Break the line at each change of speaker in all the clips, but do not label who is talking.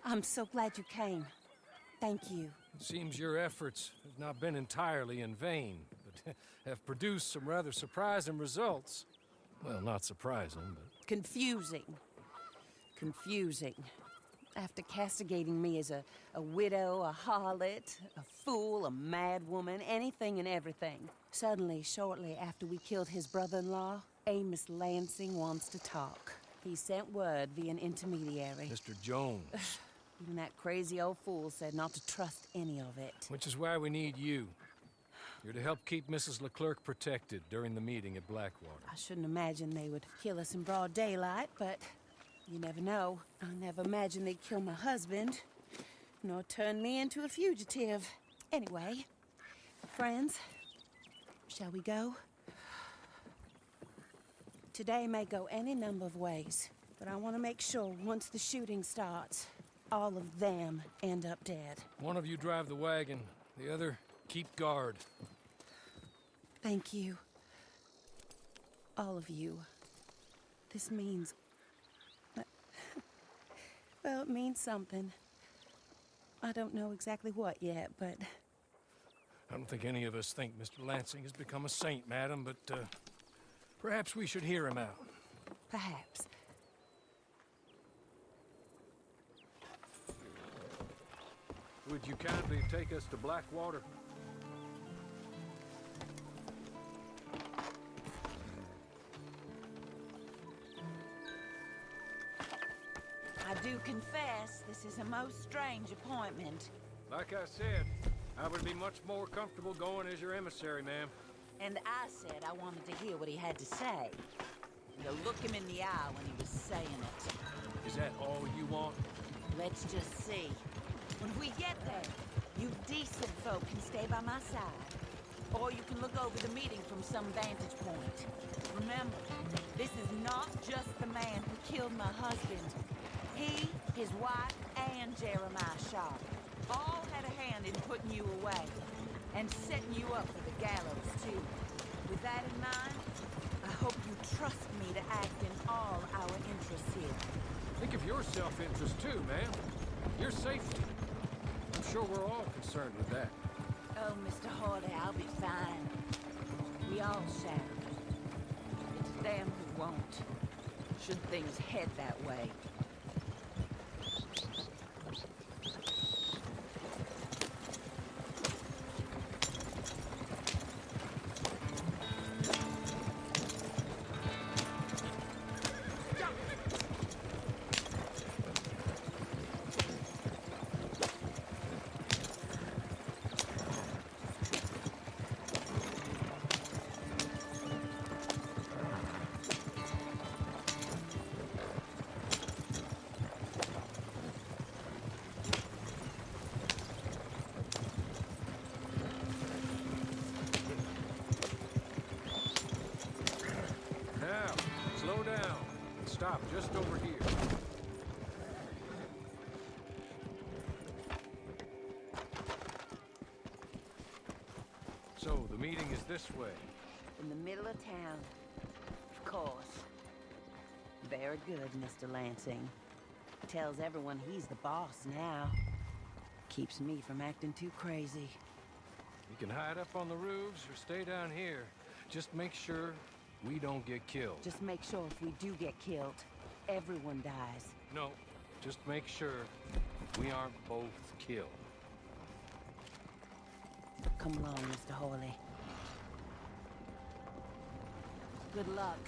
I'm so glad you came. Thank you.
It seems your efforts have not been entirely in vain, but have produced some rather surprising results. Well, not surprising, but...
Confusing. Confusing. After castigating me as a widow, a harlot, a fool, a mad woman, anything and everything. Suddenly, shortly after we killed his brother-in-law, Amos Lansing wants to talk. He sent word via an intermediary.
Mr. Jones.
Even that crazy old fool said not to trust any of it.
Which is why we need you. You're to help keep Mrs. Leclerc protected during the meeting at Blackwater.
I shouldn't imagine they would kill us in broad daylight, but you never know. I never imagined they'd kill my husband, nor turn me into a fugitive. Anyway, friends, shall we go? Today may go any number of ways, but I want to make sure once the shooting starts, all of them end up dead.
One of you drive the wagon, the other keep guard.
Thank you. All of you. This means... well, it means something. I don't know exactly what yet, but...
I don't think any of us think Mr. Lansing has become a saint, madam, but perhaps we should hear him out.
Perhaps.
Would you kindly take us to Blackwater?
I do confess, this is a most strange appointment.
Like I said, I would be much more comfortable going as your emissary, ma'am.
And I said I wanted to hear what he had to say. To look him in the eye when he was saying it.
Is that all you want?
Let's just see. When we get there, you decent folk can stay by my side. Or you can look over the meeting from some vantage point. Remember, this is not just the man who killed my husband. He, his wife, and Jeremiah Shaw all had a hand in putting you away. And setting you up for the gallows, too. With that in mind, I hope you trust me to act in all our interests here.
Think of your self-interest, too, ma'am. Your safety. I'm sure we're all concerned with that.
Oh, Mr. Hardy, I'll be fine. We all shall. It's them who won't. Should things head that way.
Now, slow down and stop just over here. So, the meeting is this way.
In the middle of town. Of course. Very good, Mr. Lansing. Tells everyone he's the boss now. Keeps me from acting too crazy.
You can hide up on the roofs or stay down here. Just make sure we don't get killed.
Just make sure if we do get killed, everyone dies.
No, just make sure we aren't both killed.
Come along, Mr. Hawley. Good luck.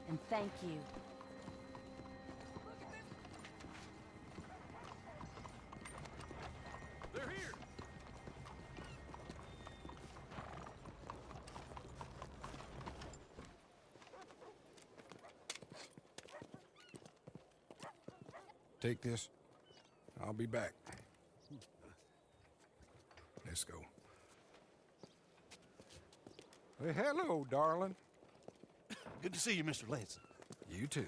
And thank you.
They're here!
Take this. I'll be back. Let's go. Well, hello, darling.
Good to see you, Mr. Lansing.
You too.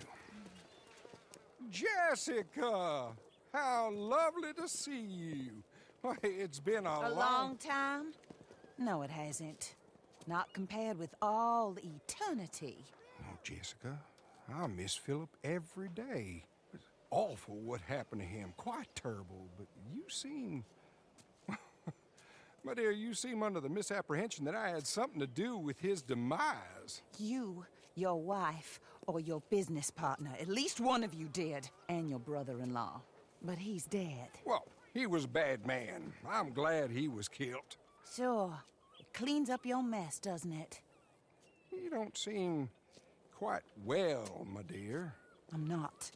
Jessica! How lovely to see you. Why, it's been
A long time? No, it hasn't. Not compared with all eternity.
Oh, Jessica, I miss Philip every day. awful what happened to him. Quite terrible, but you seem... My dear, you seem under the misapprehension that I had something to do with his demise.
You, your wife, or your business partner. At least one of you did. And your brother-in-law. But he's dead.
Well, he was a bad man. I'm glad he was killed.
Sure. It cleans up your mess, doesn't it?
You don't seem quite well, my dear.
I'm not.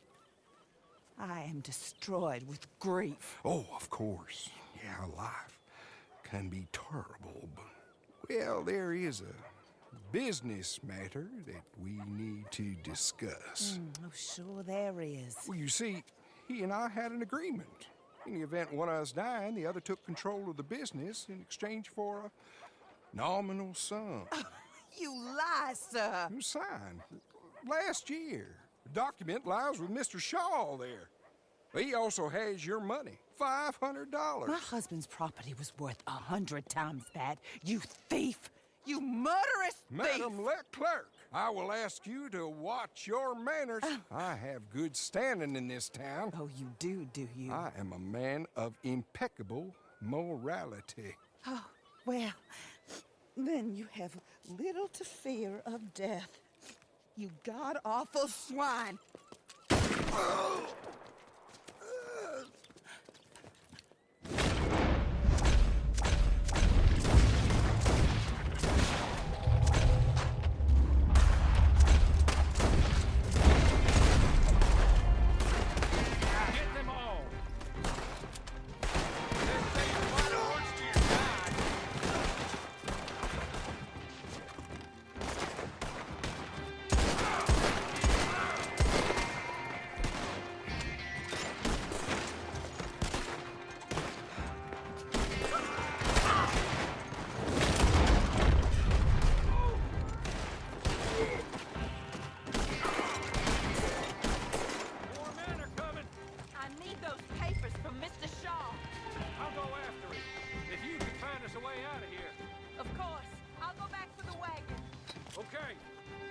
I am destroyed with grief.
Oh, of course. Yeah, life can be terrible, but... Well, there is a business matter that we need to discuss.
Oh, sure there is.
Well, you see, he and I had an agreement. In the event one of us died, the other took control of the business in exchange for a nominal sum.
You lie, sir.
You signed last year. The document lies with Mr. Shaw there. He also has your money, $500.
My husband's property was worth 100 times that. You thief! You murderous thief!
Madam Leclerc, I will ask you to watch your manners. I have good standing in this town.
Oh, you do you?
I am a man of impeccable morality.
Oh, well, then you have little to fear of death. You god-awful swine!
Okay,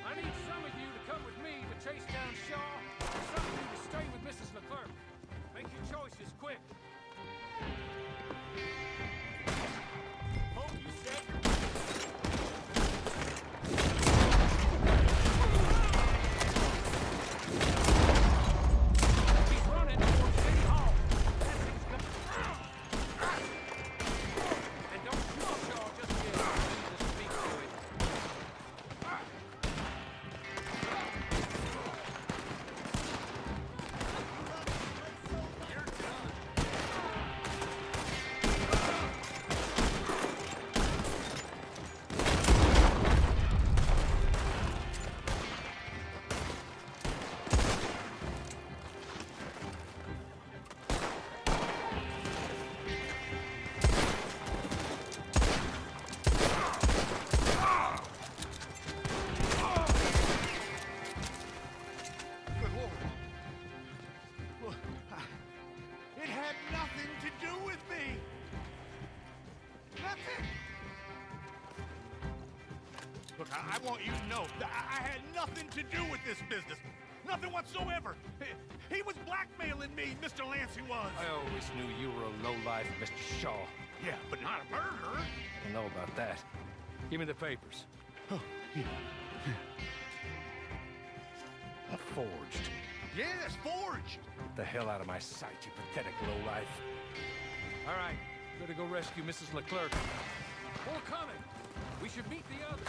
I need some of you to come with me to chase down Shaw, and some of you to stay with Mrs. Leclerc. Make your choices quick. Oh, you said? He's running towards City Hall. That thing's coming. And don't shoot Shaw just yet. Just speak to him.
Good Lord. Look, it had nothing to do with me. Nothing. Look, I want you to know that I had nothing to do with this business. Nothing whatsoever. He was blackmailing me, Mr. Lansing was.
I always knew you were a lowlife, Mr. Shaw.
Yeah, but not a murderer.
I know about that. Give me the papers.
Oh, yeah.
Forged.
Yes, forged.
Get the hell out of my sight, you pathetic lowlife. All right, better go rescue Mrs. Leclerc. More coming. We should meet the others.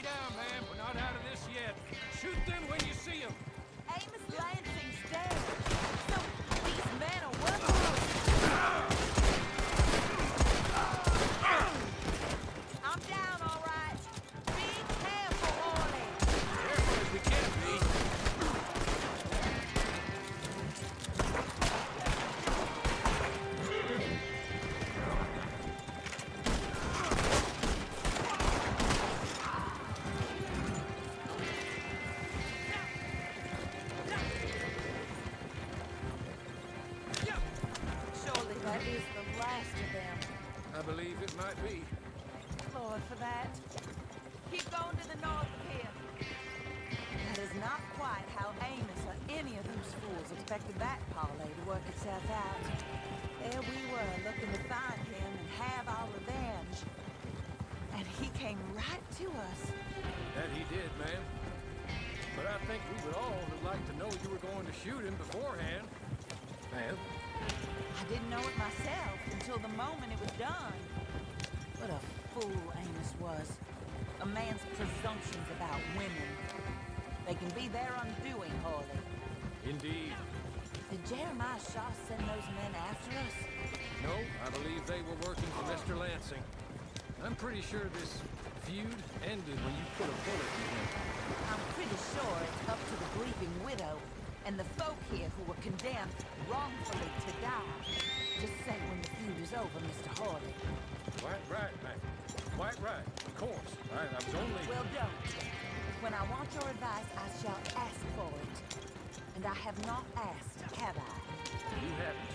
down, man. We're not out of this yet. Shoot them when you see them.
Amos Lansing's dead. So these men are working. I'm down, all right. Be careful, Orly.
Careful as we can be.
Surely that is the last of them.
I believe it might be.
Lord for that. Keep going to the north of here. That is not quite how Amos or any of those fools expected that parlay to work itself out. There we were, looking to find him and have our revenge. And he came right to us.
That he did, man. But I think we would all have liked to know you were going to shoot him beforehand. Ma'am?
I didn't know it myself until the moment it was done. What a fool Amos was. A man's presumptions about women. They can be their undoing, Hawley.
Indeed.
Did Jeremiah Shaw send those men after us?
No, I believe they were working for Mr. Lansing. I'm pretty sure this feud ended when you put a bullet in him.
I'm pretty sure it's up to the grieving widow and the folk here who were condemned wrongfully to die. Just say when the feud is over, Mr. Hawley.
Quite right, man. Quite right. Of course. I was only...
Well, don't. When I want your advice, I shall ask for it. And I have not asked, have I?
You haven't.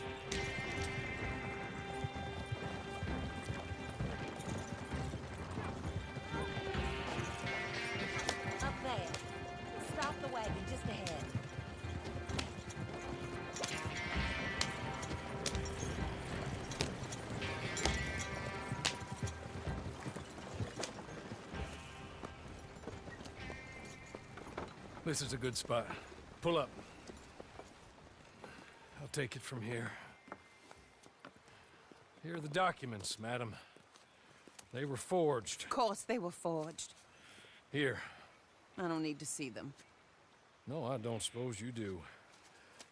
Up there. Stop the wagon just ahead.
This is a good spot. Pull up. I'll take it from here. Here are the documents, madam. They were forged.
Of course they were forged.
Here.
I don't need to see them.
No, I don't suppose you do.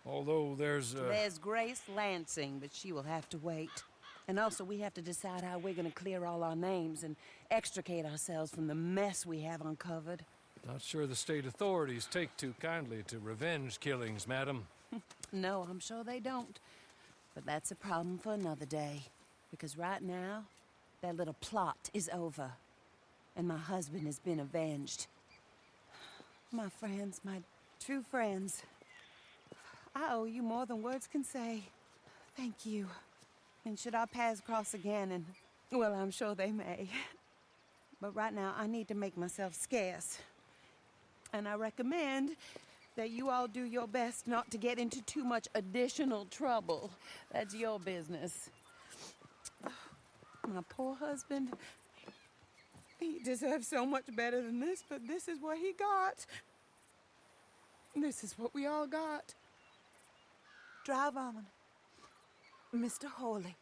Although there's
There's Grace Lansing, but she will have to wait. And also, we have to decide how we're gonna clear all our names and extricate ourselves from the mess we have uncovered.
Not sure the state authorities take too kindly to revenge killings, madam.
No, I'm sure they don't. But that's a problem for another day. Because right now, that little plot is over. And my husband has been avenged. My friends, my true friends. I owe you more than words can say. Thank you. And should our paths cross again, and, well, I'm sure they may. But right now, I need to make myself scarce. And I recommend that you all do your best not to get into too much additional trouble. That's your business. My poor husband, he deserves so much better than this, but this is what he got. This is what we all got. Drive on, Mr. Hawley.